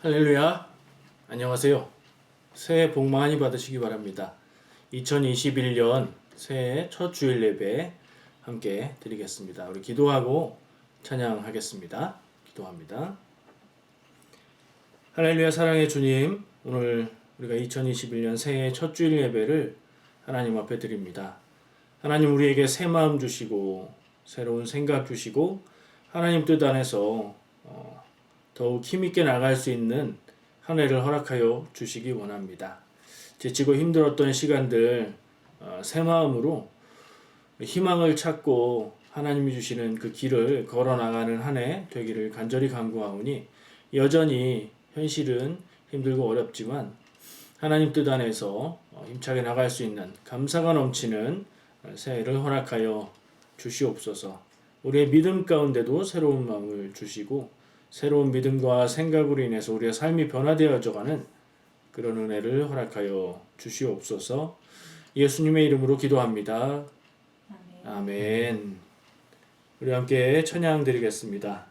할렐루야. 안녕하세요. 새해 복 많이 받으시기 바랍니다. 2021년 새해 첫 주일 예배 함께 드리겠습니다. 우리 기도하고 찬양하겠습니다. 기도합니다. 할렐루야. 사랑의 주님, 오늘 우리가 2021년 새해 첫 주일 예배를 하나님 앞에 드립니다. 하나님, 우리에게 새 마음 주시고 새로운 생각 주시고 하나님 뜻 안에서 더욱 힘있게 나갈 수 있는 한 해를 허락하여 주시기 원합니다. 지치고 힘들었던 시간들 새 마음으로 희망을 찾고 하나님이 주시는 그 길을 걸어 나가는 한 해 되기를 간절히 간구하오니, 여전히 현실은 힘들고 어렵지만 하나님 뜻 안에서 힘차게 나갈 수 있는 감사가 넘치는 새해를 허락하여 주시옵소서. 우리의 믿음 가운데도 새로운 마음을 주시고 새로운 믿음과 생각으로 인해서 우리의 삶이 변화되어져가는 그런 은혜를 허락하여 주시옵소서. 예수님의 이름으로 기도합니다. 아멘. 우리 함께 찬양 드리겠습니다.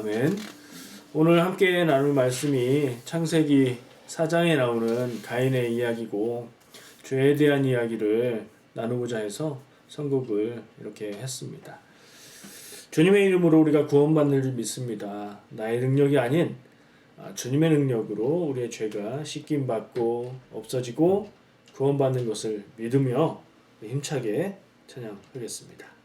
아멘. 오늘 함께 나눌 말씀이 창세기 4장에 나오는 가인의 이야기고, 죄에 대한 이야기를 나누고자 해서 선곡을 이렇게 했습니다. 주님의 이름으로 우리가 구원받는 줄 믿습니다. 나의 능력이 아닌 주님의 능력으로 우리의 죄가 씻김받고 없어지고 구원받는 것을 믿으며 힘차게 찬양하겠습니다.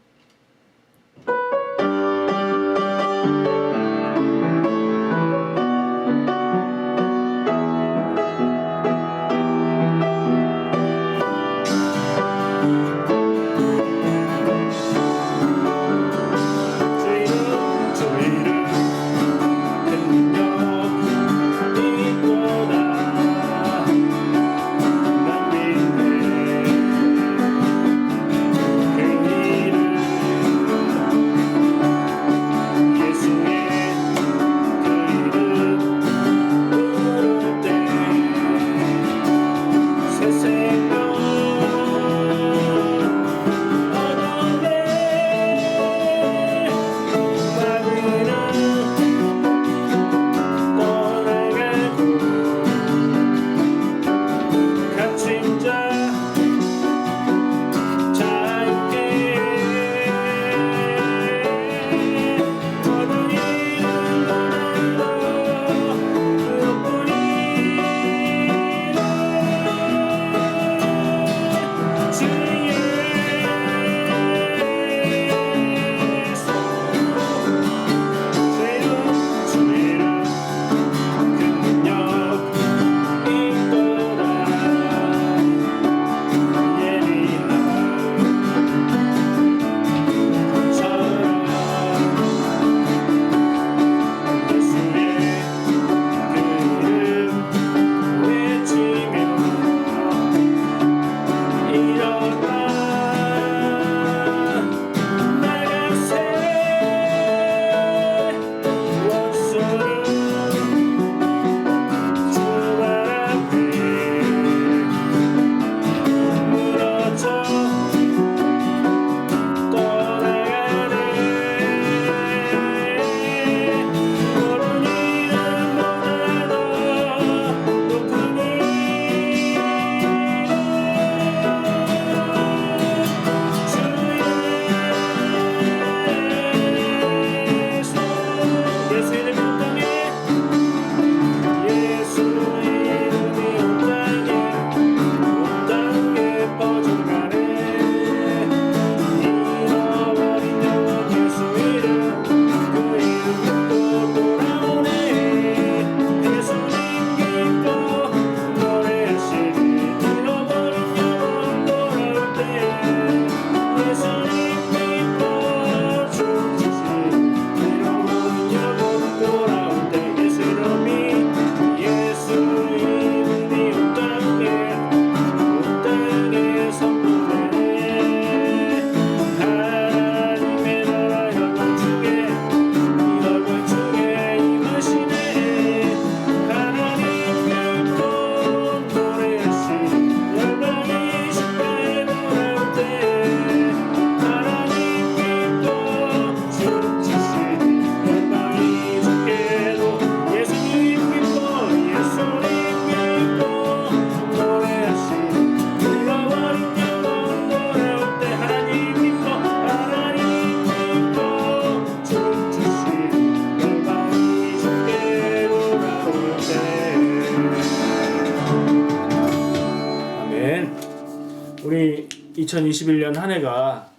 우리 2021년 한 해가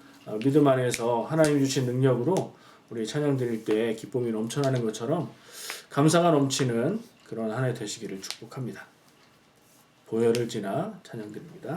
믿음 안에서 하나님 주신 능력으로 우리 찬양 드릴 때 기쁨이 넘쳐나는 것처럼 감사가 넘치는 그런 한 해 되시기를 축복합니다. 보혈을 지나 찬양 드립니다.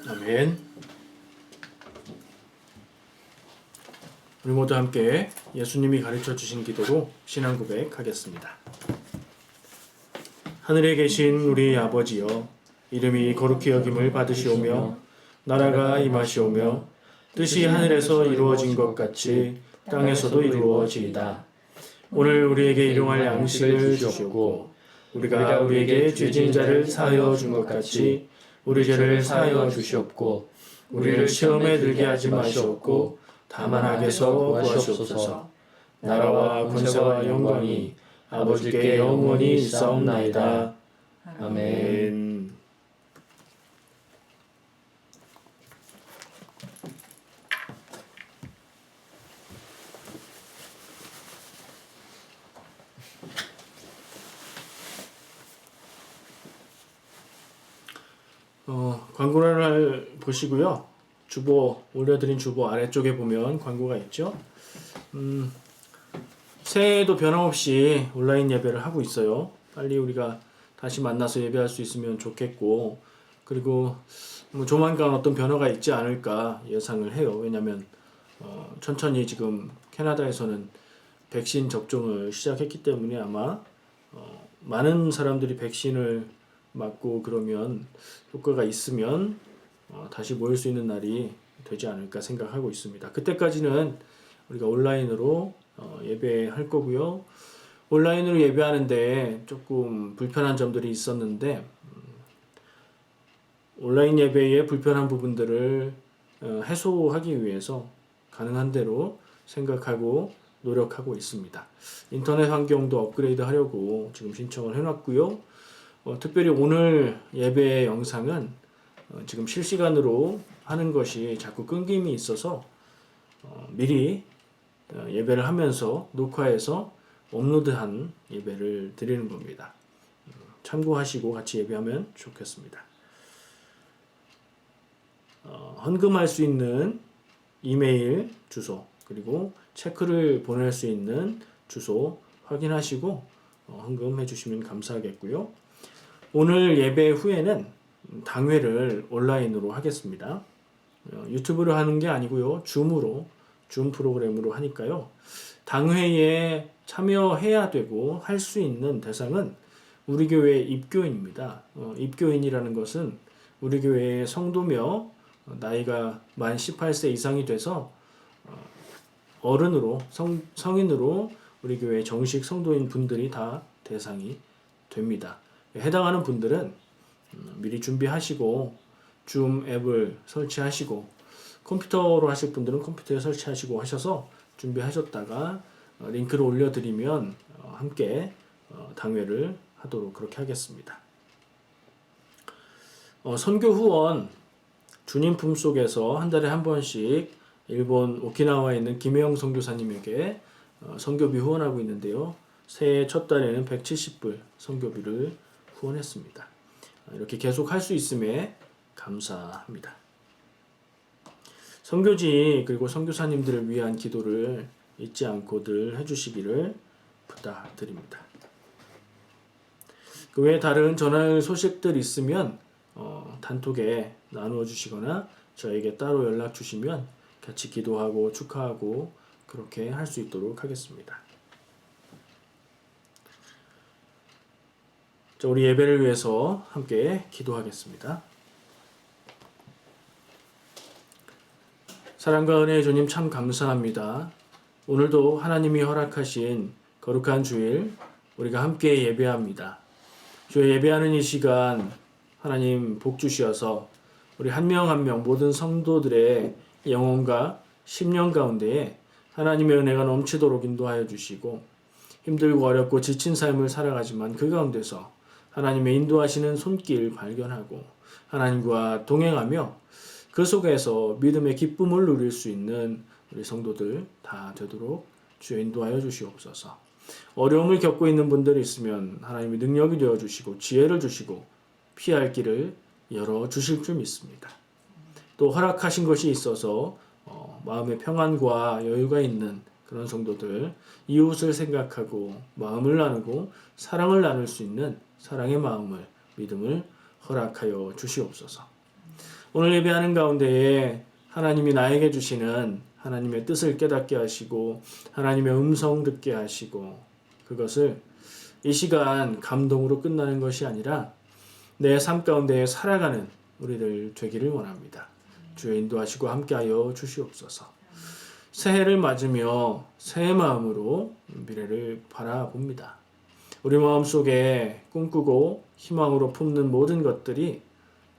아멘. 우리 모두 함께 예수님이 가르쳐 주신 기도로 신앙 고백하겠습니다. 하늘에 계신 우리 아버지여, 이름이 거룩히 여김을 받으시오며 나라가 임하시오며 뜻이 하늘에서 이루어진 것 같이 땅에서도 이루어지이다. 오늘 우리에게 일용할 양식을 주시옵고 우리가 우리에게 죄진 자를 사하여 준 것 같이 우리 죄를 사하여 주시옵고 우리를 시험에 들게 하지 마시옵고 다만 악에서 구하시옵소서. 나라와 권세와 영광이 아버지께 영원히 있사옵나이다. 아멘. 광고를 보시고요. 주보 올려드린 주보 아래쪽에 보면 광고가 있죠. 새해에도 변함없이 온라인 예배를 하고 있어요. 빨리 우리가 다시 만나서 예배할 수 있으면 좋겠고, 그리고 조만간 어떤 변화가 있지 않을까 예상을 해요. 왜냐하면 천천히 지금 캐나다에서는 백신 접종을 시작했기 때문에 아마 많은 사람들이 백신을 맞고 그러면 효과가 있으면 다시 모일 수 있는 날이 되지 않을까 생각하고 있습니다. 그때까지는 우리가 온라인으로 예배할 거고요. 온라인으로 예배하는데 조금 불편한 점들이 있었는데 온라인 예배의 불편한 부분들을 해소하기 위해서 가능한 대로 생각하고 노력하고 있습니다. 인터넷 환경도 업그레이드 하려고 지금 신청을 해놨고요. 특별히 오늘 예배 영상은 지금 실시간으로 하는 것이 자꾸 끊김이 있어서 미리 예배를 하면서 녹화해서 업로드한 예배를 드리는 겁니다. 참고하시고 같이 예배하면 좋겠습니다. 헌금할 수 있는 이메일 주소 그리고 체크를 보낼 수 있는 주소 확인하시고 헌금해 주시면 감사하겠고요. 오늘 예배 후에는 당회를 온라인으로 하겠습니다. 유튜브로 하는 게 아니고요. 줌 프로그램으로 하니까요. 당회에 참여해야 되고 할 수 있는 대상은 우리 교회 입교인입니다. 입교인이라는 것은 우리 교회의 성도며 나이가 만 18세 이상이 돼서 어른으로 성인으로 우리 교회 정식 성도인 분들이 다 대상이 됩니다. 해당하는 분들은 미리 준비하시고 줌 앱을 설치하시고 컴퓨터로 하실 분들은 컴퓨터에 설치하시고 하셔서 준비하셨다가 링크를 올려드리면 함께 당회를 하도록 그렇게 하겠습니다. 선교 후원 주님 품속에서 한 달에 한 번씩 일본 오키나와에 있는 김혜영 선교사님에게 선교비 후원하고 있는데요. 새해 첫 달에는 170불 선교비를 후원했습니다. 이렇게 계속 할 수 있음에 감사합니다. 선교지 그리고 선교사님들을 위한 기도를 잊지 않고들 해주시기를 부탁드립니다. 그 외에 다른 전할 소식들 있으면 단톡에 나누어 주시거나 저에게 따로 연락 주시면 같이 기도하고 축하하고 그렇게 할 수 있도록 하겠습니다. 자, 우리 예배를 위해서 함께 기도하겠습니다. 사랑과 은혜의 주님 참 감사합니다. 오늘도 하나님이 허락하신 거룩한 주일 우리가 함께 예배합니다. 주의 예배하는 이 시간 하나님 복 주시어서 우리 한 명 한 명 모든 성도들의 영혼과 심령 가운데에 하나님의 은혜가 넘치도록 인도하여 주시고 힘들고 어렵고 지친 삶을 살아가지만 그 가운데서 하나님의 인도하시는 손길 발견하고 하나님과 동행하며 그 속에서 믿음의 기쁨을 누릴 수 있는 우리 성도들 다 되도록 주여 인도하여 주시옵소서. 어려움을 겪고 있는 분들이 있으면 하나님이 능력이 되어 주시고 지혜를 주시고 피할 길을 열어 주실 줄 믿습니다. 또 허락하신 것이 있어서 마음의 평안과 여유가 있는 그런 성도들 이웃을 생각하고 마음을 나누고 사랑을 나눌 수 있는 사랑의 마음을 믿음을 허락하여 주시옵소서. 오늘 예배하는 가운데에 하나님이 나에게 주시는 하나님의 뜻을 깨닫게 하시고 하나님의 음성 듣게 하시고 그것을 이 시간 감동으로 끝나는 것이 아니라 내 삶 가운데 살아가는 우리들 되기를 원합니다. 주여 인도하시고 함께하여 주시옵소서. 새해를 맞으며 새해 마음으로 미래를 바라봅니다. 우리 마음속에 꿈꾸고 희망으로 품는 모든 것들이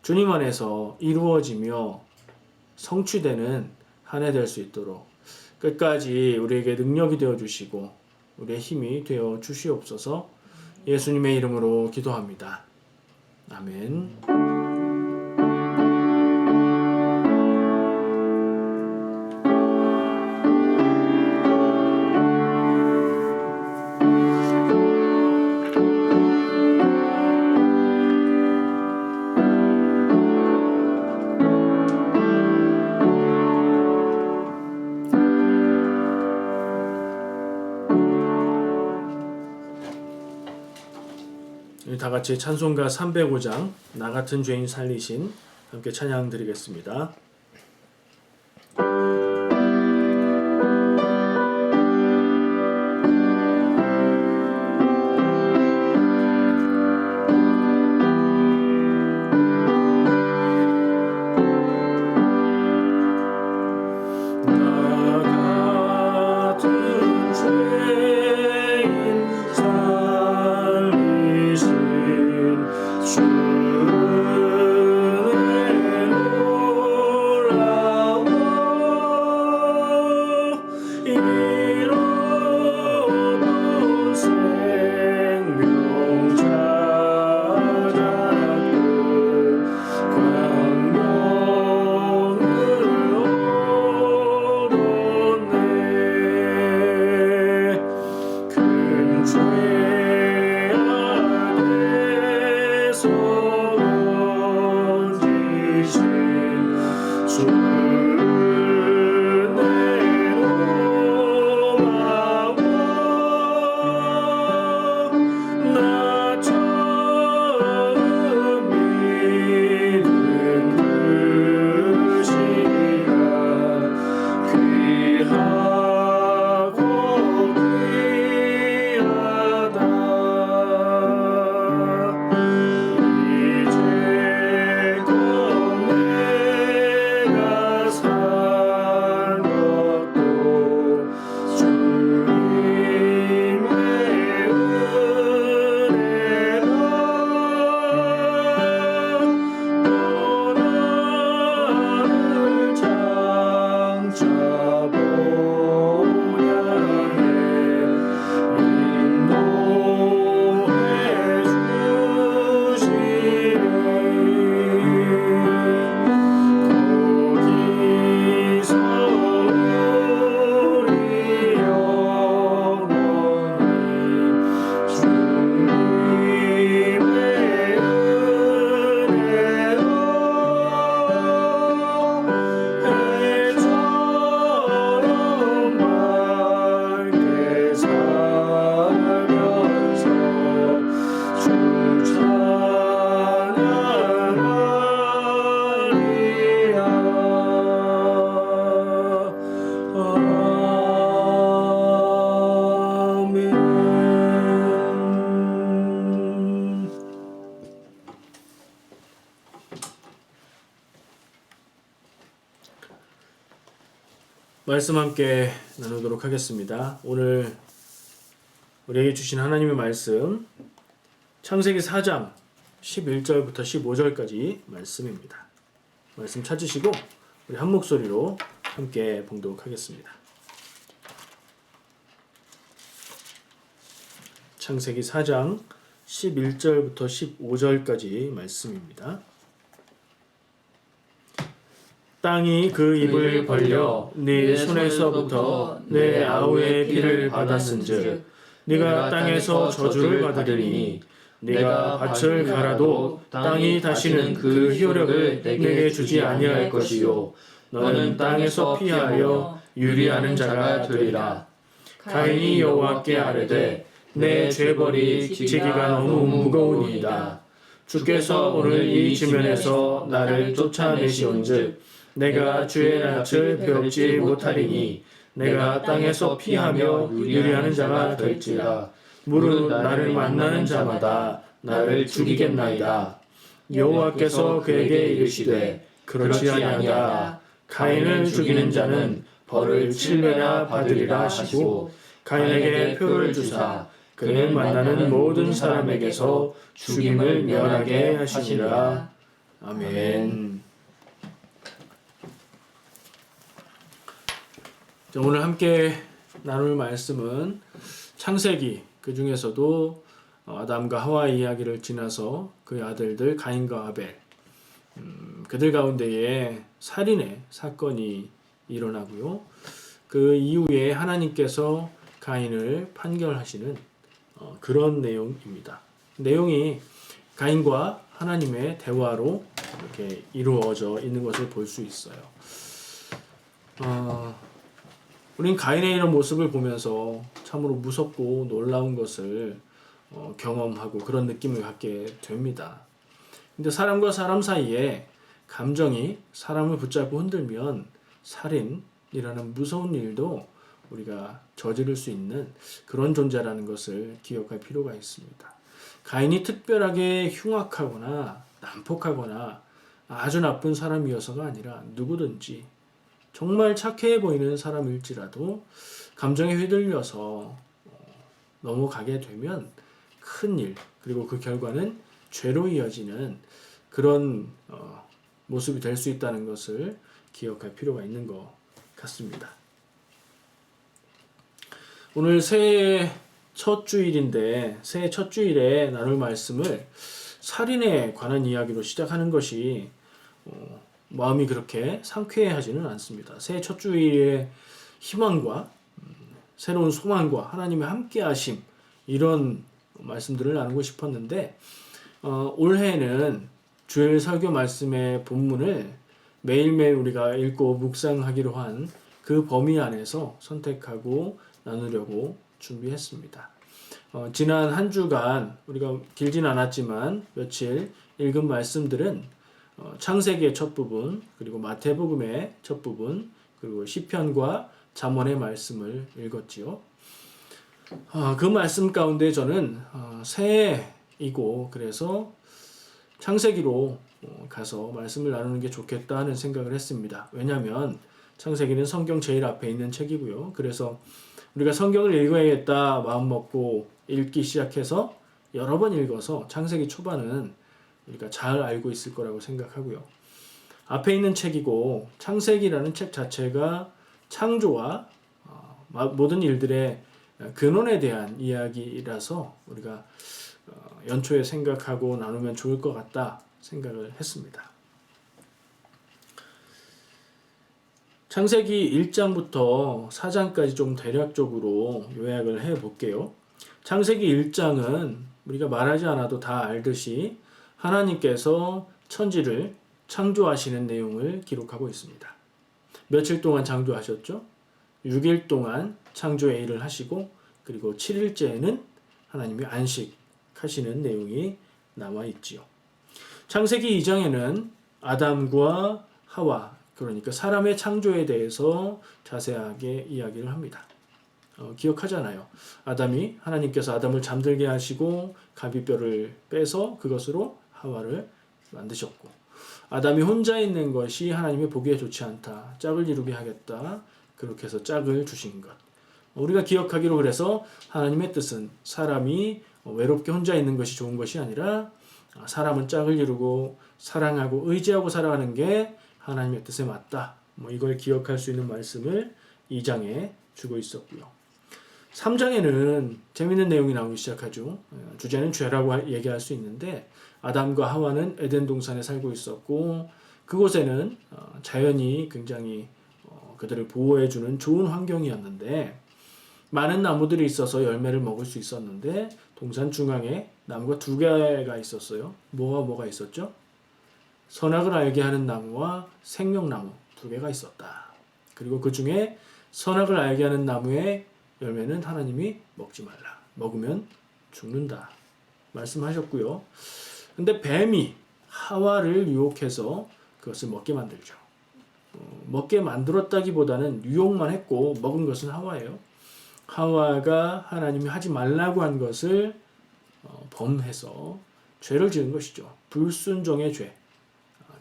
주님 안에서 이루어지며 성취되는 한 해 될 수 있도록 끝까지 우리에게 능력이 되어 주시고 우리의 힘이 되어 주시옵소서. 예수님의 이름으로 기도합니다. 아멘. 다 같이 찬송가 305장 나 같은 죄인 살리신 함께 찬양 드리겠습니다. 말씀 함께 나누도록 하겠습니다. 오늘 우리에게 주신 하나님의 말씀 창세기 4장 11절부터 15절까지 말씀입니다. 말씀 찾으시고 우리 한 목소리로 함께 봉독하겠습니다. 창세기 4장 11절부터 15절까지 말씀입니다. 땅이 그 입을 벌려 네 손에서부터 내 아우의 피를 받았은즉 네가 땅에서 저주를 받으리니 네가 밭을 갈아도 땅이 다시는 그 효력을 내게 주지 아니할 것이요 너는 땅에서 피하며 유리하는 자가 되리라. 가인이 여호와께 아뢰되 내 죄벌이 지기가 너무 무거우니이다. 주께서 오늘 이 지면에서 나를 쫓아내시온즉 내가 주의 낯을 배웁지 못하리니 내가 땅에서 피하며 유리하는 자가 될지라. 무릇 나를 만나는 자마다 나를 죽이겠나이다. 여호와께서 그에게 이르시되 그렇지 아니하다. 가인을 죽이는 자는 벌을 7배나 받으리라 하시고 가인에게 표를 주사 그를 만나는 모든 사람에게서 죽임을 면하게 하시니라. 아멘. 오늘 함께 나눌 말씀은 창세기 그 중에서도 아담과 하와의 이야기를 지나서 그의 아들들 가인과 아벨, 그들 가운데에 살인의 사건이 일어나고요. 그 이후에 하나님께서 가인을 판결하시는 그런 내용입니다. 내용이 가인과 하나님의 대화로 이렇게 이루어져 있는 것을 볼 수 있어요. 우린 가인의 이런 모습을 보면서 참으로 무섭고 놀라운 것을 경험하고 그런 느낌을 갖게 됩니다. 근데 사람과 사람 사이에 감정이 사람을 붙잡고 흔들면 살인이라는 무서운 일도 우리가 저지를 수 있는 그런 존재라는 것을 기억할 필요가 있습니다. 가인이 특별하게 흉악하거나 난폭하거나 아주 나쁜 사람이어서가 아니라 누구든지 정말 착해 보이는 사람일지라도 감정에 휘둘려서 넘어가게 되면 큰일, 그리고 그 결과는 죄로 이어지는 그런 모습이 될 수 있다는 것을 기억할 필요가 있는 것 같습니다. 오늘 새해 첫 주일인데 새해 첫 주일에 나눌 말씀을 살인에 관한 이야기로 시작하는 것이 마음이 그렇게 상쾌하지는 않습니다. 새해 첫 주일의 희망과 새로운 소망과 하나님의 함께하심, 이런 말씀들을 나누고 싶었는데 올해는 주일 설교 말씀의 본문을 매일매일 우리가 읽고 묵상하기로 한 그 범위 안에서 선택하고 나누려고 준비했습니다. 지난 한 주간 우리가 길진 않았지만 며칠 읽은 말씀들은 창세기의 첫 부분, 그리고 마태복음의 첫 부분, 그리고 시편과 잠언의 말씀을 읽었지요. 그 말씀 가운데 저는 새해이고 그래서 창세기로 가서 말씀을 나누는 게 좋겠다 하는 생각을 했습니다. 왜냐하면 창세기는 성경 제일 앞에 있는 책이고요. 그래서 우리가 성경을 읽어야겠다 마음먹고 읽기 시작해서 여러 번 읽어서 창세기 초반은 우리가 잘 알고 있을 거라고 생각하고요. 앞에 있는 책이고 창세기라는 책 자체가 창조와 모든 일들의 근원에 대한 이야기라서 우리가 연초에 생각하고 나누면 좋을 것 같다 생각을 했습니다. 창세기 1장부터 4장까지 좀 대략적으로 요약을 해볼게요. 창세기 1장은 우리가 말하지 않아도 다 알듯이 하나님께서 천지를 창조하시는 내용을 기록하고 있습니다. 며칠 동안 창조하셨죠? 6일 동안 창조의 일을 하시고 그리고 7일째에는 하나님이 안식하시는 내용이 나와 있지요. 창세기 2장에는 아담과 하와, 그러니까 사람의 창조에 대해서 자세하게 이야기를 합니다. 기억하잖아요. 아담이 하나님께서 아담을 잠들게 하시고 갈비뼈를 빼서 그것으로 하와를 만드셨고, 아담이 혼자 있는 것이 하나님의 보기에 좋지 않다. 짝을 이루게 하겠다. 그렇게 해서 짝을 주신 것. 우리가 기억하기로 그래서 하나님의 뜻은 사람이 외롭게 혼자 있는 것이 좋은 것이 아니라 사람은 짝을 이루고 사랑하고 의지하고 살아가는 게 하나님의 뜻에 맞다. 이걸 기억할 수 있는 말씀을 2장에 주고 있었고요. 3장에는 재미있는 내용이 나오기 시작하죠. 주제는 죄라고 얘기할 수 있는데 아담과 하와는 에덴 동산에 살고 있었고 그곳에는 자연이 굉장히 그들을 보호해주는 좋은 환경이었는데 많은 나무들이 있어서 열매를 먹을 수 있었는데 동산 중앙에 나무가 2개가 있었어요. 뭐가 있었죠? 선악을 알게 하는 나무와 생명나무 2개가 있었다. 그리고 그 중에 선악을 알게 하는 나무의 열매는 하나님이 먹지 말라. 먹으면 죽는다. 말씀하셨고요. 근데 뱀이 하와를 유혹해서 그것을 먹게 만들죠. 먹게 만들었다기보다는 유혹만 했고 먹은 것은 하와예요. 하와가 하나님이 하지 말라고 한 것을 범해서 죄를 지은 것이죠. 불순종의 죄.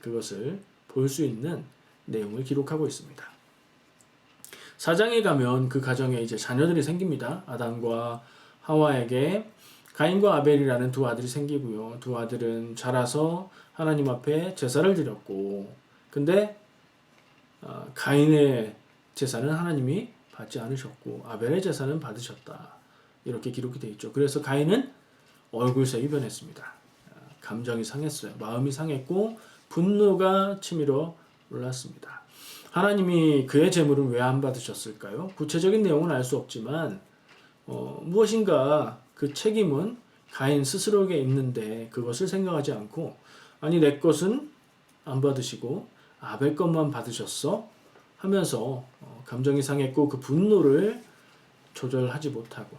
그것을 볼 수 있는 내용을 기록하고 있습니다. 4장에 가면 그 가정에 이제 자녀들이 생깁니다. 아담과 하와에게 가인과 아벨이라는 2 아들이 생기고요. 2 아들은 자라서 하나님 앞에 제사를 드렸고, 근데 가인의 제사는 하나님이 받지 않으셨고 아벨의 제사는 받으셨다. 이렇게 기록이 되어 있죠. 그래서 가인은 얼굴색이 변했습니다. 감정이 상했어요. 마음이 상했고 분노가 치밀어 올랐습니다. 하나님이 그의 제물을 왜 안 받으셨을까요? 구체적인 내용은 알 수 없지만 무엇인가 그 책임은 가인 스스로에게 있는데 그것을 생각하지 않고 아니 내 것은 안 받으시고 아벨 것만 받으셨어? 하면서 감정이 상했고 그 분노를 조절하지 못하고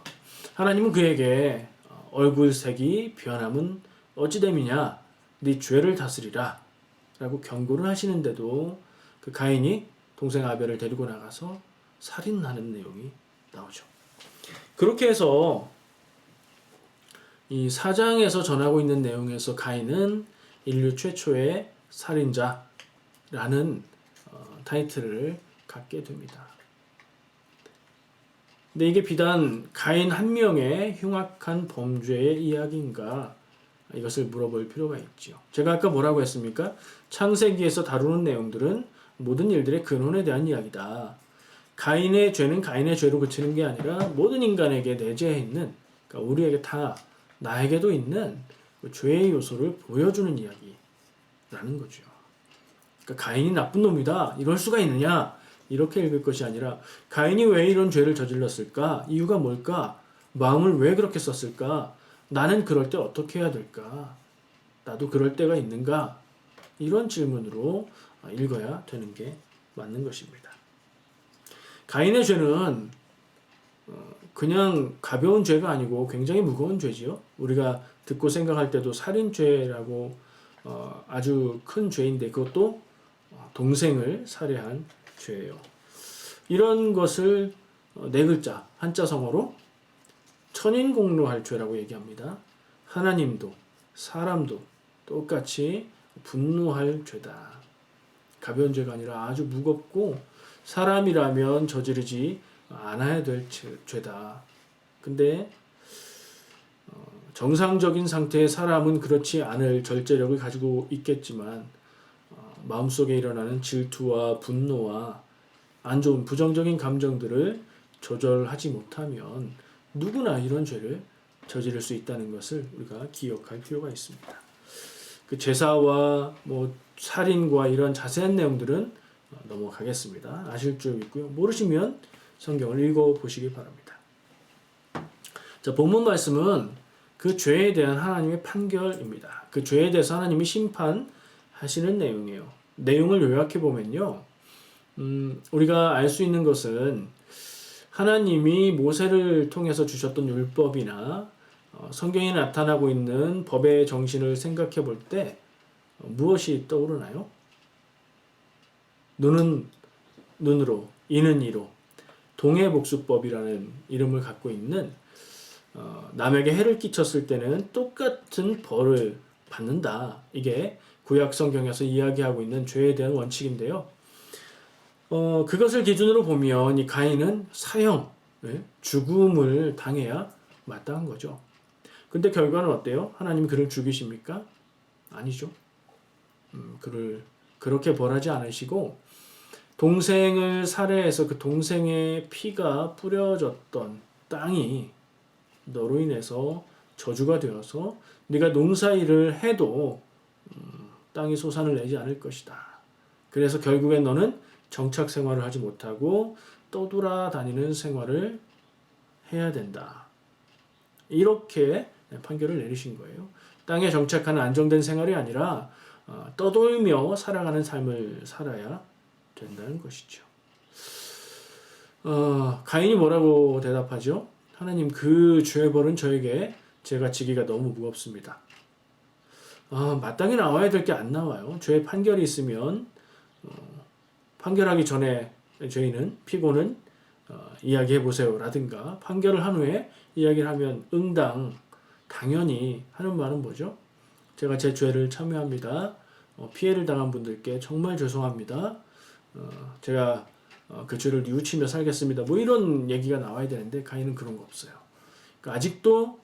하나님은 그에게 얼굴색이 변함은 어찌됨이냐 네 죄를 다스리라 라고 경고를 하시는데도 그 가인이 동생 아벨을 데리고 나가서 살인하는 내용이 나오죠. 그렇게 해서 이 4장에서 전하고 있는 내용에서 가인은 인류 최초의 살인자라는 타이틀을 갖게 됩니다. 근데 이게 비단 가인 한 명의 흉악한 범죄의 이야기인가 이것을 물어볼 필요가 있죠. 제가 아까 뭐라고 했습니까? 창세기에서 다루는 내용들은 모든 일들의 근원에 대한 이야기다. 가인의 죄는 가인의 죄로 그치는 게 아니라 모든 인간에게 내재해 있는 그러니까 우리에게 다 나에게도 있는 그 죄의 요소를 보여주는 이야기라는 거죠. 그러니까 가인이 나쁜 놈이다. 이럴 수가 있느냐? 이렇게 읽을 것이 아니라 가인이 왜 이런 죄를 저질렀을까? 이유가 뭘까? 마음을 왜 그렇게 썼을까? 나는 그럴 때 어떻게 해야 될까? 나도 그럴 때가 있는가? 이런 질문으로 읽어야 되는 게 맞는 것입니다. 가인의 죄는 그냥 가벼운 죄가 아니고 굉장히 무거운 죄지요. 우리가 듣고 생각할 때도 살인죄라고 아주 큰 죄인데 그것도 동생을 살해한 죄예요. 이런 것을 네 글자 한자성어로 천인공로할 죄라고 얘기합니다. 하나님도 사람도 똑같이 분노할 죄다. 가벼운 죄가 아니라 아주 무겁고 사람이라면 저지르지 않아야 될 죄다. 근데 정상적인 상태의 사람은 그렇지 않을 절제력을 가지고 있겠지만 마음속에 일어나는 질투와 분노와 안 좋은 부정적인 감정들을 조절하지 못하면 누구나 이런 죄를 저지를 수 있다는 것을 우리가 기억할 필요가 있습니다. 그 제사와 살인과 이런 자세한 내용들은 넘어가겠습니다. 아실 줄 믿고요. 모르시면 성경을 읽어보시기 바랍니다. 자, 본문 말씀은 그 죄에 대한 하나님의 판결입니다. 그 죄에 대해서 하나님이 심판하시는 내용이에요. 내용을 요약해 보면요. 우리가 알 수 있는 것은 하나님이 모세를 통해서 주셨던 율법이나 성경에 나타나고 있는 법의 정신을 생각해 볼 때 무엇이 떠오르나요? 눈은 눈으로, 이는 이로 동해복수법이라는 이름을 갖고 있는 남에게 해를 끼쳤을 때는 똑같은 벌을 받는다. 이게 구약 성경에서 이야기하고 있는 죄에 대한 원칙인데요. 그것을 기준으로 보면 이 가인은 사형, 죽음을 당해야 마땅한 거죠. 근데 결과는 어때요? 하나님이 그를 죽이십니까? 아니죠. 그를 그렇게 벌하지 않으시고 동생을 살해해서 그 동생의 피가 뿌려졌던 땅이 너로 인해서 저주가 되어서 네가 농사일을 해도 땅이 소산을 내지 않을 것이다. 그래서 결국엔 너는 정착 생활을 하지 못하고 떠돌아다니는 생활을 해야 된다. 이렇게 판결을 내리신 거예요. 땅에 정착하는 안정된 생활이 아니라 떠돌며 살아가는 삶을 살아야 된다는 것이죠. 가인이 뭐라고 대답하죠? 하나님, 그 죄의 벌은 저에게 제가 지기가 너무 무겁습니다. 마땅히 나와야 될 게 안 나와요. 죄의 판결이 있으면 판결하기 전에 죄인은 피고는 이야기해 보세요 라든가 판결을 한 후에 이야기를 하면 응당 당연히 하는 말은 뭐죠? 제가 제 죄를 참여합니다. 피해를 당한 분들께 정말 죄송합니다. 제가 그 죄를 뉘우치며 살겠습니다. 이런 얘기가 나와야 되는데 가인은 그런 거 없어요. 그러니까 아직도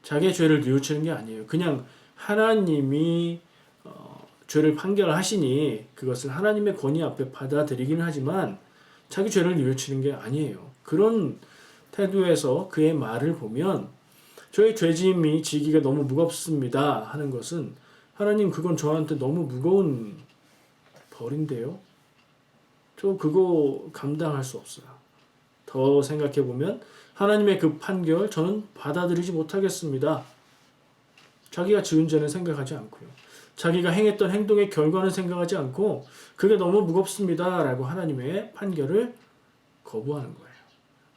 자기의 죄를 뉘우치는 게 아니에요. 그냥 하나님이 죄를 판결하시니 그것을 하나님의 권위 앞에 받아들이기는 하지만 자기 죄를 뉘우치는 게 아니에요. 그런 태도에서 그의 말을 보면 저의 죄짐이 지기가 너무 무겁습니다 하는 것은 하나님 그건 저한테 너무 무거운 벌인데요. 저 그거 감당할 수 없어요. 더 생각해 보면 하나님의 그 판결 저는 받아들이지 못하겠습니다. 자기가 지은 죄는 생각하지 않고요. 자기가 행했던 행동의 결과는 생각하지 않고 그게 너무 무겁습니다 라고 하나님의 판결을 거부하는 거예요.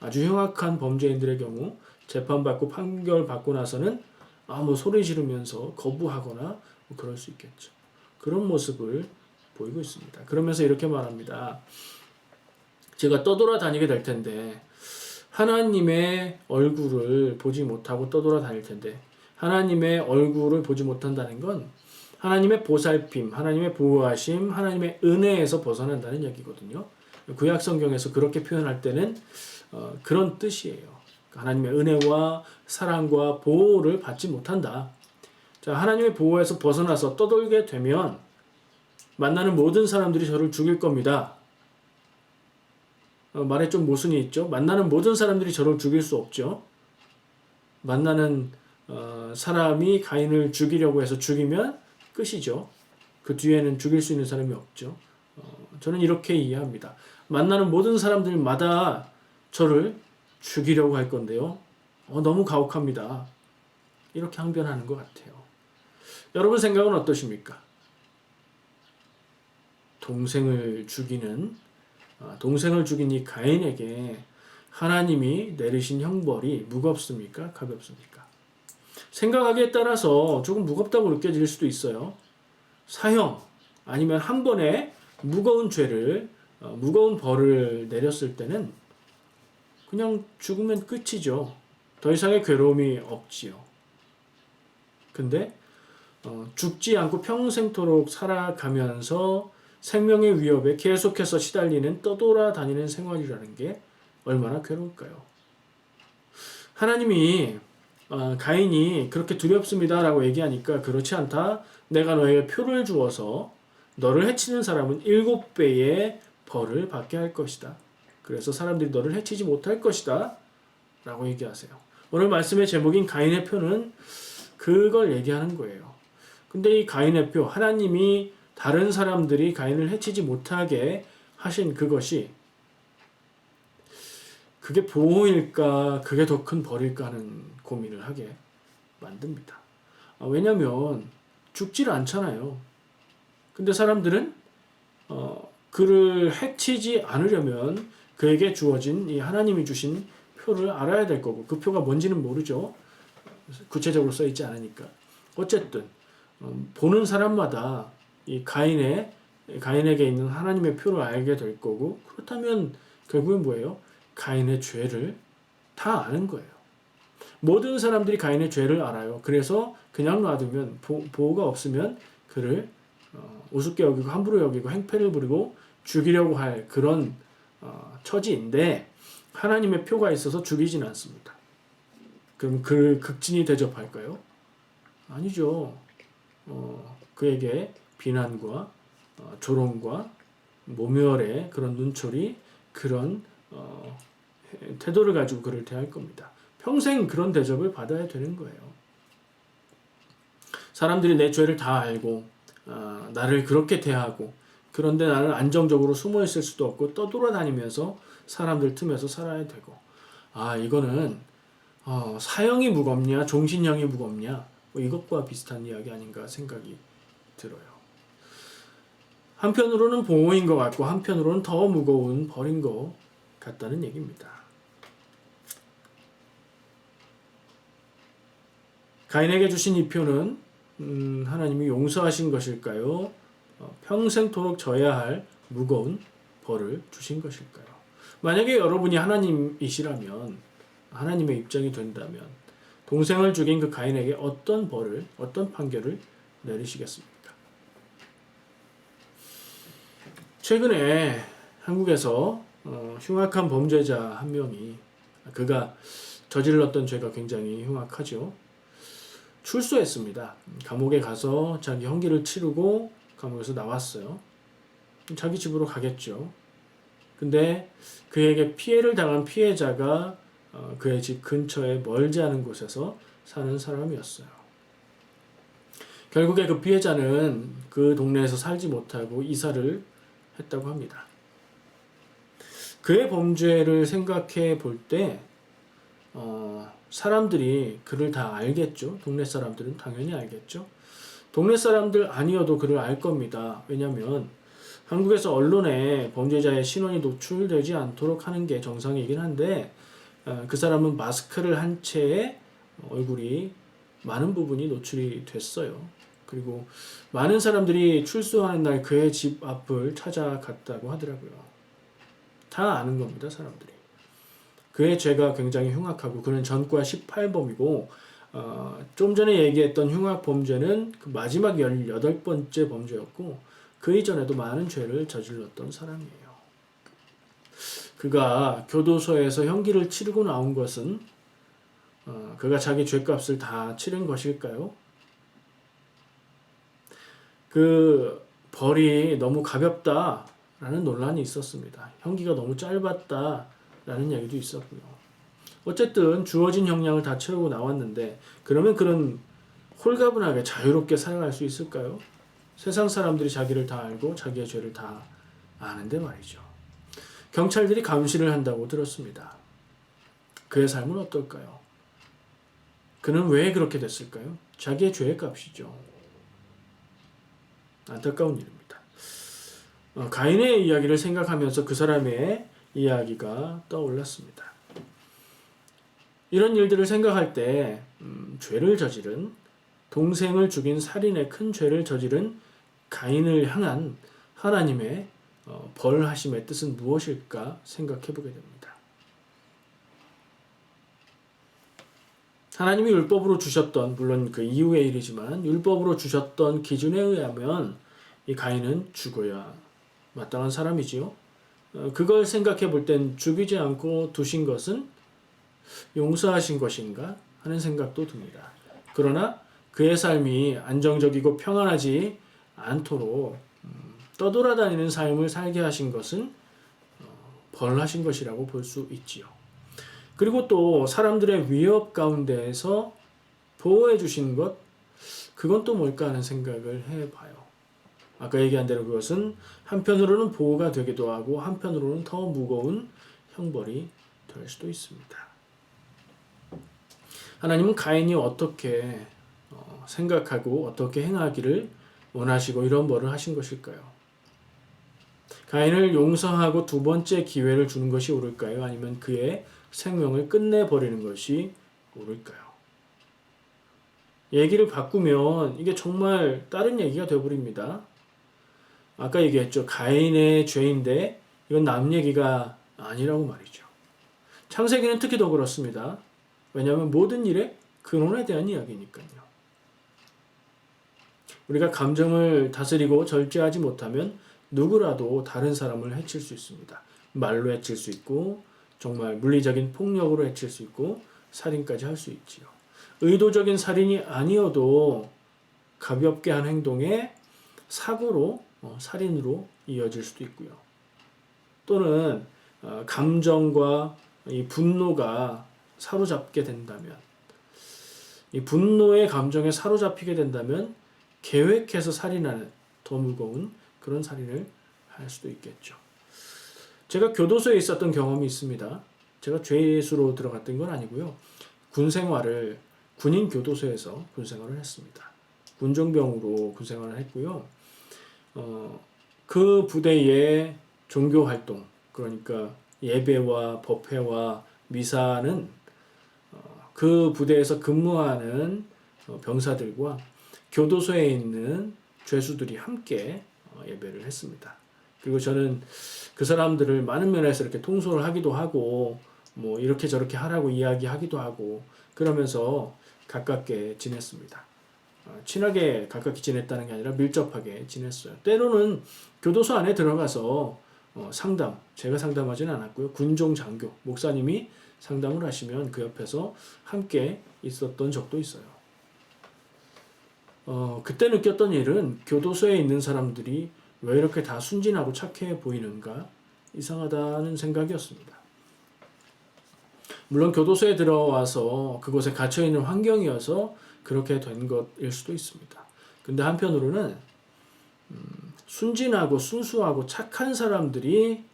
아주 흉악한 범죄인들의 경우 재판받고 판결받고 나서는 뭐 소리 지르면서 거부하거나 뭐 그럴 수 있겠죠. 그런 모습을 보이고 있습니다. 그러면서 이렇게 말합니다. 제가 떠돌아다니게 될 텐데 하나님의 얼굴을 보지 못하고 떠돌아다닐 텐데 하나님의 얼굴을 보지 못한다는 건 하나님의 보살핌, 하나님의 보호하심, 하나님의 은혜에서 벗어난다는 얘기거든요. 구약 성경에서 그렇게 표현할 때는 그런 뜻이에요. 하나님의 은혜와 사랑과 보호를 받지 못한다. 자, 하나님의 보호에서 벗어나서 떠돌게 되면 만나는 모든 사람들이 저를 죽일 겁니다. 말에 좀 모순이 있죠. 만나는 모든 사람들이 저를 죽일 수 없죠. 만나는 사람이 가인을 죽이려고 해서 죽이면 끝이죠. 그 뒤에는 죽일 수 있는 사람이 없죠. 저는 이렇게 이해합니다. 만나는 모든 사람들마다 저를 죽이려고 할 건데요. 너무 가혹합니다. 이렇게 항변하는 것 같아요. 여러분 생각은 어떠십니까? 동생을 죽인 이 가인에게 하나님이 내리신 형벌이 무겁습니까? 가볍습니까? 생각하기에 따라서 조금 무겁다고 느껴질 수도 있어요. 사형 아니면 한 번에 무거운 죄를 무거운 벌을 내렸을 때는 그냥 죽으면 끝이죠. 더 이상의 괴로움이 없지요. 근데 죽지 않고 평생토록 살아가면서 생명의 위협에 계속해서 시달리는 떠돌아다니는 생활이라는 게 얼마나 괴로울까요? 하나님이 가인이 그렇게 두렵습니다 라고 얘기하니까 그렇지 않다. 내가 너에게 표를 주어서 너를 해치는 사람은 7배의 벌을 받게 할 것이다. 그래서 사람들이 너를 해치지 못할 것이다 라고 얘기하세요. 오늘 말씀의 제목인 가인의 표는 그걸 얘기하는 거예요. 근데 이 가인의 표, 하나님이 다른 사람들이 가인을 해치지 못하게 하신 그것이 그게 보호일까 그게 더 큰 벌일까 하는 고민을 하게 만듭니다. 왜냐하면 죽질 않잖아요. 근데 사람들은 그를 해치지 않으려면 그에게 주어진 이 하나님이 주신 표를 알아야 될 거고 그 표가 뭔지는 모르죠. 구체적으로 써있지 않으니까. 어쨌든 보는 사람마다 이 가인에게 있는 하나님의 표를 알게 될 거고 그렇다면 결국엔 뭐예요? 가인의 죄를 다 아는 거예요. 모든 사람들이 가인의 죄를 알아요. 그래서 그냥 놔두면 보호가 없으면 그를 우습게 여기고 함부로 여기고 행패를 부리고 죽이려고 할 그런 처지인데 하나님의 표가 있어서 죽이진 않습니다. 그럼 그 극진히 대접할까요? 아니죠. 그에게 비난과 조롱과 모멸의 그런 눈초리 그런 태도를 가지고 그를 대할 겁니다. 평생 그런 대접을 받아야 되는 거예요. 사람들이 내 죄를 다 알고 나를 그렇게 대하고 그런데 나는 안정적으로 숨어 있을 수도 없고 떠돌아다니면서 사람들 틈에서 살아야 되고 이거는 사형이 무겁냐 종신형이 무겁냐 뭐 이것과 비슷한 이야기 아닌가 생각이 들어요. 한편으로는 보호인 것 같고 한편으로는 더 무거운 벌인 것 같다는 얘기입니다. 가인에게 주신 이 표는 하나님이 용서하신 것일까요? 평생토록 져야 할 무거운 벌을 주신 것일까요? 만약에 여러분이 하나님이시라면 하나님의 입장이 된다면 동생을 죽인 그 가인에게 어떤 벌을 어떤 판결을 내리시겠습니까? 최근에 한국에서 흉악한 범죄자 한 명이 그가 저질렀던 죄가 굉장히 흉악하죠. 출소했습니다. 감옥에 가서 자기 형기를 치르고 감옥에서 나왔어요. 자기 집으로 가겠죠. 근데 그에게 피해를 당한 피해자가 그의 집 근처에 멀지 않은 곳에서 사는 사람이었어요. 결국에 그 피해자는 그 동네에서 살지 못하고 이사를 했다고 합니다. 그의 범죄를 생각해 볼 때 사람들이 그를 다 알겠죠. 동네 사람들은 당연히 알겠죠. 동네 사람들 아니어도 그를 알 겁니다. 왜냐하면 한국에서 언론에 범죄자의 신원이 노출되지 않도록 하는 게 정상이긴 한데 그 사람은 마스크를 한 채에 얼굴이 많은 부분이 노출이 됐어요. 그리고 많은 사람들이 출소하는 날 그의 집 앞을 찾아갔다고 하더라고요. 다 아는 겁니다, 사람들이. 그의 죄가 굉장히 흉악하고 그는 전과 18범이고 좀 전에 얘기했던 흉악 범죄는 그 마지막 18번째 범죄였고 그 이전에도 많은 죄를 저질렀던 사람이에요. 그가 교도소에서 형기를 치르고 나온 것은 그가 자기 죄값을 다 치른 것일까요? 그 벌이 너무 가볍다라는 논란이 있었습니다. 형기가 너무 짧았다라는 얘기도 있었고요. 어쨌든 주어진 형량을 다 채우고 나왔는데 그러면 그런 홀가분하게 자유롭게 살아갈 수 있을까요? 세상 사람들이 자기를 다 알고 자기의 죄를 다 아는데 말이죠. 경찰들이 감시를 한다고 들었습니다. 그의 삶은 어떨까요? 그는 왜 그렇게 됐을까요? 자기의 죄의 값이죠. 안타까운 일입니다. 가인의 이야기를 생각하면서 그 사람의 이야기가 떠올랐습니다. 이런 일들을 생각할 때 죄를 저지른 동생을 죽인 살인의 큰 죄를 저지른 가인을 향한 하나님의 벌하심의 뜻은 무엇일까 생각해 보게 됩니다. 하나님이 율법으로 주셨던, 물론 그 이후의 일이지만 율법으로 주셨던 기준에 의하면 이 가인은 죽어야 마땅한 사람이지요. 그걸 생각해 볼 땐 죽이지 않고 두신 것은 용서하신 것인가 하는 생각도 듭니다. 그러나 그의 삶이 안정적이고 평안하지 않도록 떠돌아다니는 삶을 살게 하신 것은 벌하신 것이라고 볼 수 있지요. 그리고 또 사람들의 위협 가운데에서 보호해 주신 것, 그건 또 뭘까 하는 생각을 해봐요. 아까 얘기한 대로 그것은 한편으로는 보호가 되기도 하고 한편으로는 더 무거운 형벌이 될 수도 있습니다. 하나님은 가인이 어떻게 생각하고 어떻게 행하기를 원하시고 이런 벌을 하신 것일까요? 가인을 용서하고 두 번째 기회를 주는 것이 옳을까요? 아니면 그의 생명을 끝내버리는 것이 옳을까요? 얘기를 바꾸면 이게 정말 다른 얘기가 되어버립니다. 아까 얘기했죠. 가인의 죄인데 이건 남 얘기가 아니라고 말이죠. 창세기는 특히 더 그렇습니다. 왜냐하면 모든 일의 근원에 대한 이야기니까요. 우리가 감정을 다스리고 절제하지 못하면 누구라도 다른 사람을 해칠 수 있습니다. 말로 해칠 수 있고 정말 물리적인 폭력으로 해칠 수 있고 살인까지 할 수 있지요. 의도적인 살인이 아니어도 가볍게 한 행동에 사고로 살인으로 이어질 수도 있고요. 또는 감정과 이 분노가 사로잡게 된다면, 이 분노의 감정에 사로잡히게 된다면 계획해서 살인하는 더 무거운 그런 살인을 할 수도 있겠죠. 제가 교도소에 있었던 경험이 있습니다. 제가 죄수로 들어갔던 건 아니고요. 군인 교도소에서 군생활을 했습니다. 군종병으로 군생활을 했고요. 그 부대의 종교 활동, 그러니까 예배와 법회와 미사는 그 부대에서 근무하는 병사들과 교도소에 있는 죄수들이 함께 예배를 했습니다. 그리고 저는 그 사람들을 많은 면에서 이렇게 통솔을 하기도 하고 뭐 이렇게 저렇게 하라고 이야기하기도 하고 그러면서 가깝게 지냈습니다. 친하게 가깝게 지냈다는 게 아니라 밀접하게 지냈어요. 때로는 교도소 안에 들어가서 상담, 제가 상담하지는 않았고요. 군종 장교, 목사님이 상담을 하시면 그 옆에서 함께 있었던 적도 있어요. 그때 느꼈던 일은 교도소에 있는 사람들이 왜 이렇게 다 순진하고 착해 보이는가 이상하다는 생각이었습니다. 물론 교도소에 들어와서 그곳에 갇혀 있는 환경이어서 그렇게 된 것일 수도 있습니다. 근데 한편으로는 순진하고 순수하고 착한 사람들이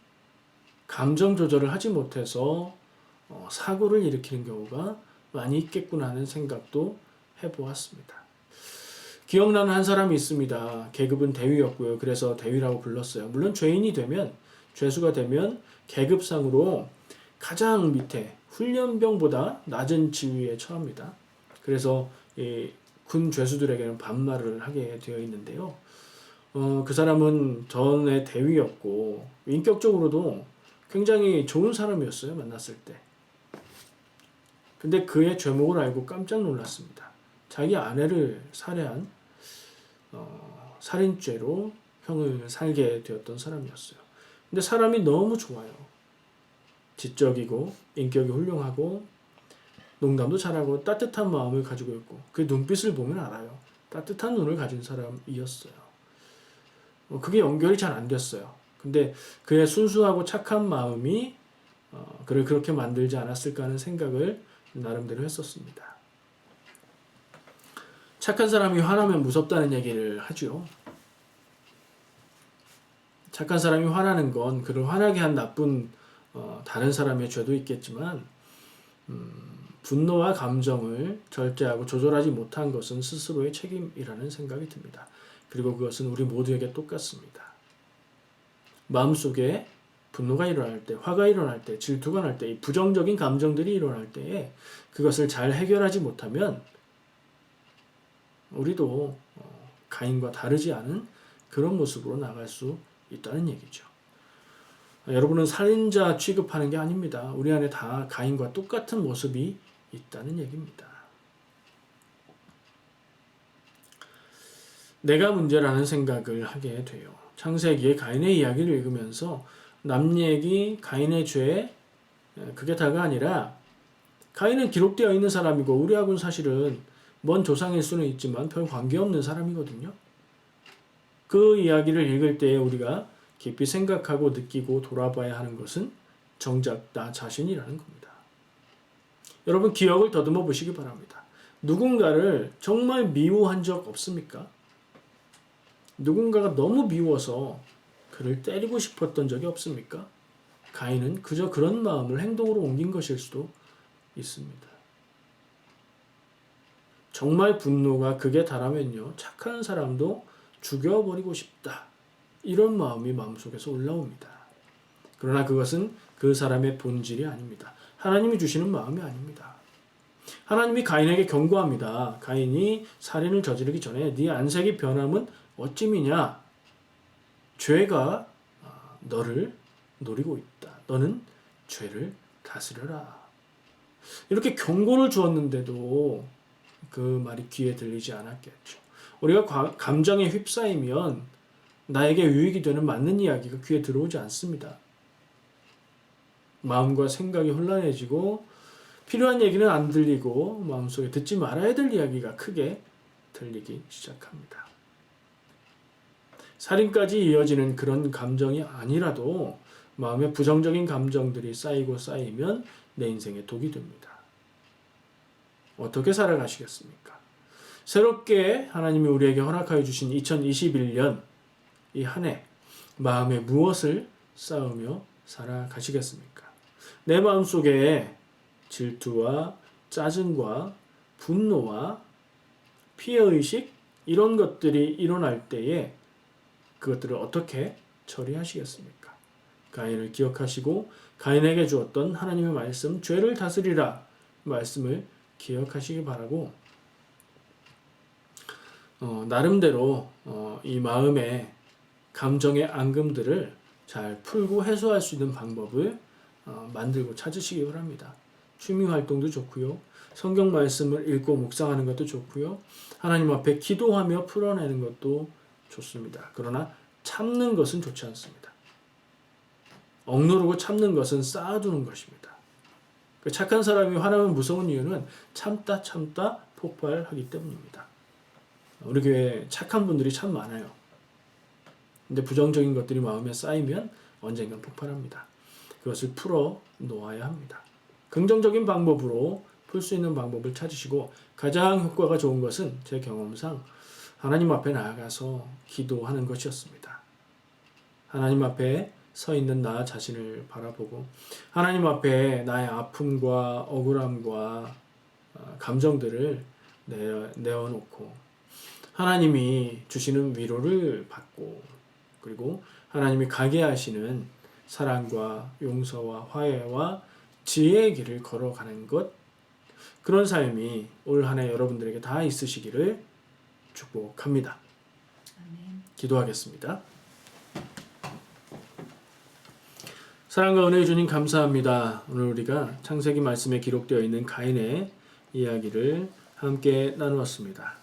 감정 조절을 하지 못해서 사고를 일으키는 경우가 많이 있겠구나 하는 생각도 해보았습니다. 기억나는 한 사람이 있습니다. 계급은 대위였고요. 그래서 대위라고 불렀어요. 물론 죄인이 되면, 죄수가 되면 계급상으로 가장 밑에 훈련병보다 낮은 지위에 처합니다. 그래서 군 죄수들에게는 반말을 하게 되어 있는데요. 그 사람은 전에 대위였고 인격적으로도 굉장히 좋은 사람이었어요. 만났을 때. 근데 그의 죄목을 알고 깜짝 놀랐습니다. 자기 아내를 살해한 살인죄로 형을 살게 되었던 사람이었어요. 근데 사람이 너무 좋아요. 지적이고 인격이 훌륭하고 농담도 잘하고 따뜻한 마음을 가지고 있고 그 눈빛을 보면 알아요. 따뜻한 눈을 가진 사람이었어요. 그게 연결이 잘 안 됐어요. 근데 그의 순수하고 착한 마음이 그를 그렇게 만들지 않았을까 하는 생각을 나름대로 했었습니다. 착한 사람이 화나면 무섭다는 얘기를 하죠. 착한 사람이 화나는 건 그를 화나게 한 나쁜 다른 사람의 죄도 있겠지만 분노와 감정을 절제하고 조절하지 못한 것은 스스로의 책임이라는 생각이 듭니다. 그리고 그것은 우리 모두에게 똑같습니다. 마음속에 분노가 일어날 때, 화가 일어날 때, 질투가 날 때, 이 부정적인 감정들이 일어날 때에 그것을 잘 해결하지 못하면 우리도 가인과 다르지 않은 그런 모습으로 나갈 수 있다는 얘기죠. 여러분은 살인자 취급하는 게 아닙니다. 우리 안에 다 가인과 똑같은 모습이 있다는 얘기입니다. 내가 문제라는 생각을 하게 돼요. 창세기의 가인의 이야기를 읽으면서 남 얘기, 가인의 죄, 그게 다가 아니라 가인은 기록되어 있는 사람이고 우리하고는 사실은 먼 조상일 수는 있지만 별 관계없는 사람이거든요. 그 이야기를 읽을 때 우리가 깊이 생각하고 느끼고 돌아봐야 하는 것은 정작 나 자신이라는 겁니다. 여러분 기억을 더듬어 보시기 바랍니다. 누군가를 정말 미워한 적 없습니까? 누군가가 너무 미워서 그를 때리고 싶었던 적이 없습니까? 가인은 그저 그런 마음을 행동으로 옮긴 것일 수도 있습니다. 정말 분노가 극에 달하면요. 착한 사람도 죽여버리고 싶다. 이런 마음이 마음속에서 올라옵니다. 그러나 그것은 그 사람의 본질이 아닙니다. 하나님이 주시는 마음이 아닙니다. 하나님이 가인에게 경고합니다. 가인이 살인을 저지르기 전에 네 안색이 변함은 어찌미냐? 죄가 너를 노리고 있다. 너는 죄를 다스려라. 이렇게 경고를 주었는데도 그 말이 귀에 들리지 않았겠죠. 우리가 감정에 휩싸이면 나에게 유익이 되는 맞는 이야기가 귀에 들어오지 않습니다. 마음과 생각이 혼란해지고 필요한 얘기는 안 들리고 마음속에 듣지 말아야 될 이야기가 크게 들리기 시작합니다. 살인까지 이어지는 그런 감정이 아니라도 마음에 부정적인 감정들이 쌓이고 쌓이면 내 인생에 독이 됩니다. 어떻게 살아가시겠습니까? 새롭게 하나님이 우리에게 허락하여 주신 2021년 이 한 해 마음에 무엇을 쌓으며 살아가시겠습니까? 내 마음속에 질투와 짜증과 분노와 피해의식 이런 것들이 일어날 때에 그것들을 어떻게 처리하시겠습니까? 가인을 기억하시고 가인에게 주었던 하나님의 말씀 죄를 다스리라 말씀을 기억하시기 바라고 나름대로 이 마음의 감정의 앙금들을 잘 풀고 해소할 수 있는 방법을 만들고 찾으시기 바랍니다. 취미 활동도 좋고요. 성경 말씀을 읽고 묵상하는 것도 좋고요. 하나님 앞에 기도하며 풀어내는 것도 좋습니다. 그러나 참는 것은 좋지 않습니다. 억누르고 참는 것은 쌓아두는 것입니다. 착한 사람이 화나면 무서운 이유는 참다 폭발하기 때문입니다. 우리 교회에 착한 분들이 참 많아요. 근데 부정적인 것들이 마음에 쌓이면 언젠간 폭발합니다. 그것을 풀어 놓아야 합니다. 긍정적인 방법으로 풀 수 있는 방법을 찾으시고 가장 효과가 좋은 것은 제 경험상 하나님 앞에 나아가서 기도하는 것이었습니다. 하나님 앞에 서 있는 나 자신을 바라보고 하나님 앞에 나의 아픔과 억울함과 감정들을 내어놓고 하나님이 주시는 위로를 받고 그리고 하나님이 가게 하시는 사랑과 용서와 화해와 지혜의 길을 걸어가는 것, 그런 삶이 올 한 해 여러분들에게 다 있으시기를 축복합니다. 아멘. 기도하겠습니다. 사랑과 은혜의 주님 감사합니다. 오늘 우리가 창세기 말씀에 기록되어 있는 가인의 이야기를 함께 나누었습니다.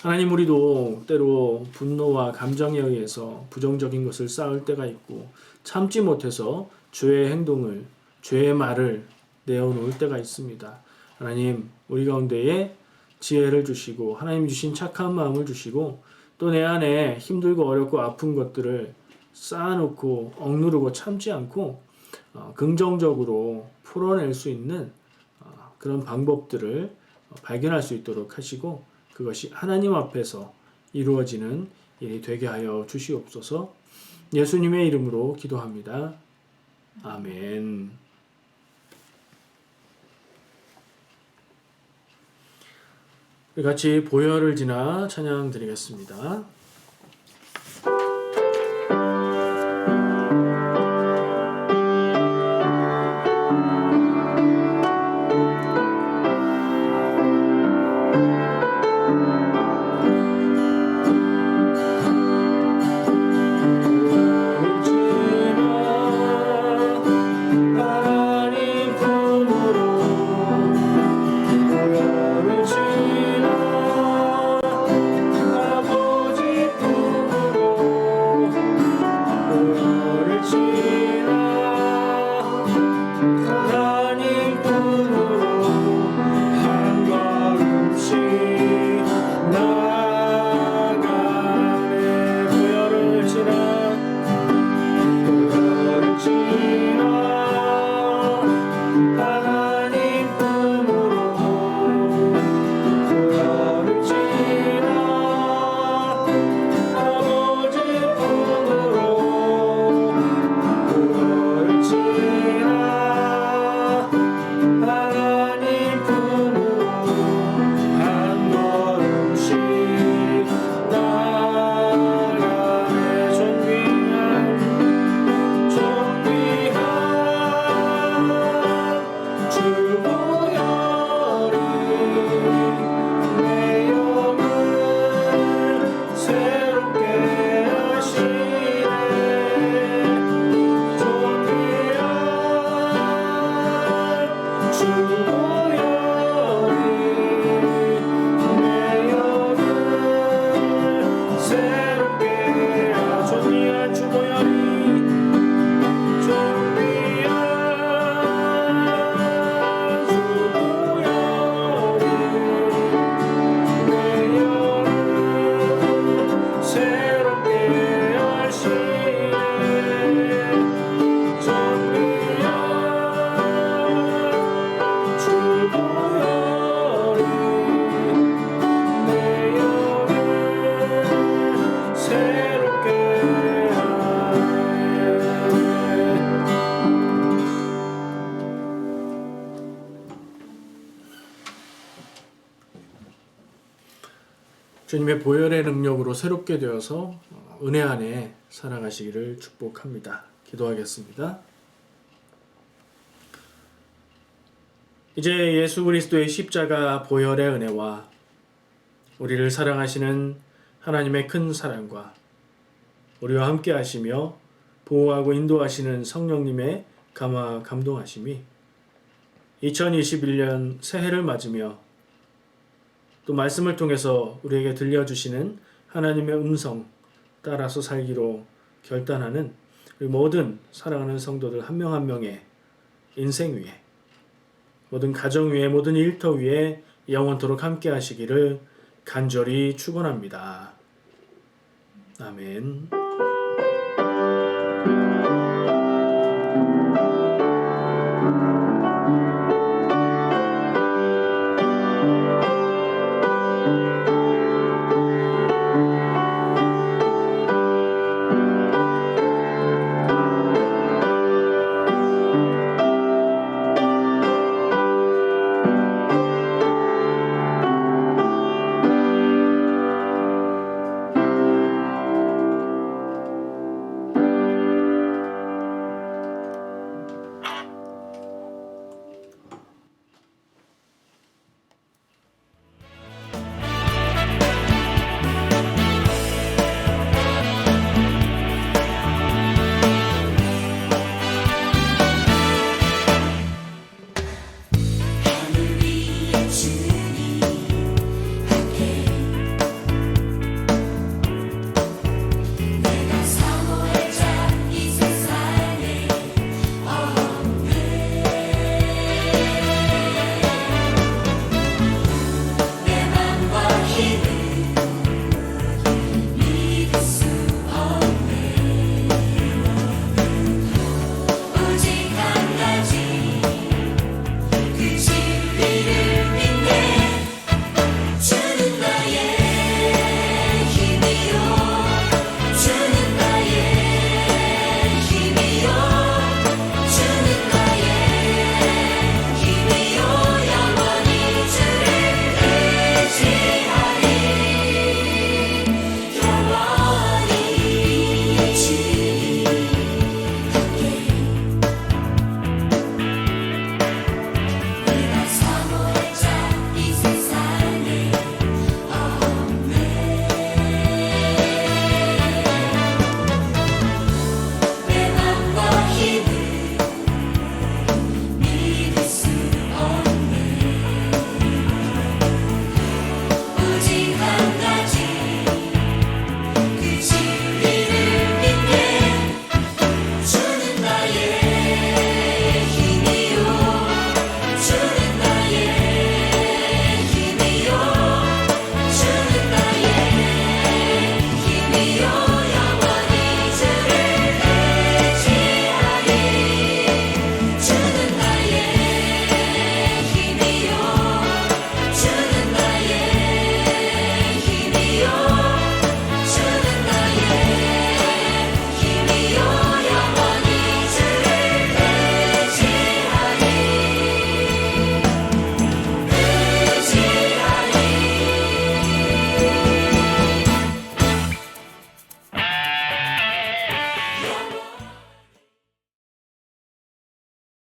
하나님, 우리도 때로 분노와 감정에 의해서 부정적인 것을 쌓을 때가 있고 참지 못해서 죄의 행동을, 죄의 말을 내어놓을 때가 있습니다. 하나님, 우리 가운데에 지혜를 주시고 하나님 주신 착한 마음을 주시고 또 내 안에 힘들고 어렵고 아픈 것들을 쌓아놓고 억누르고 참지 않고 긍정적으로 풀어낼 수 있는 그런 방법들을 발견할 수 있도록 하시고 그것이 하나님 앞에서 이루어지는 일이 되게 하여 주시옵소서. 예수님의 이름으로 기도합니다. 아멘. 같이 보혈을 지나 찬양 드리겠습니다. 주님의 보혈의 능력으로 새롭게 되어서 은혜 안에 살아가시기를 축복합니다. 기도하겠습니다. 이제 예수 그리스도의 십자가 보혈의 은혜와 우리를 사랑하시는 하나님의 큰 사랑과 우리와 함께 하시며 보호하고 인도하시는 성령님의 감화 감동하심이 2021년 새해를 맞으며 또 말씀을 통해서 우리에게 들려주시는 하나님의 음성 따라서 살기로 결단하는 우리 모든 사랑하는 성도들 한 명 한 명의 인생 위에, 모든 가정 위에, 모든 일터 위에 영원토록 함께 하시기를 간절히 축원합니다. 아멘.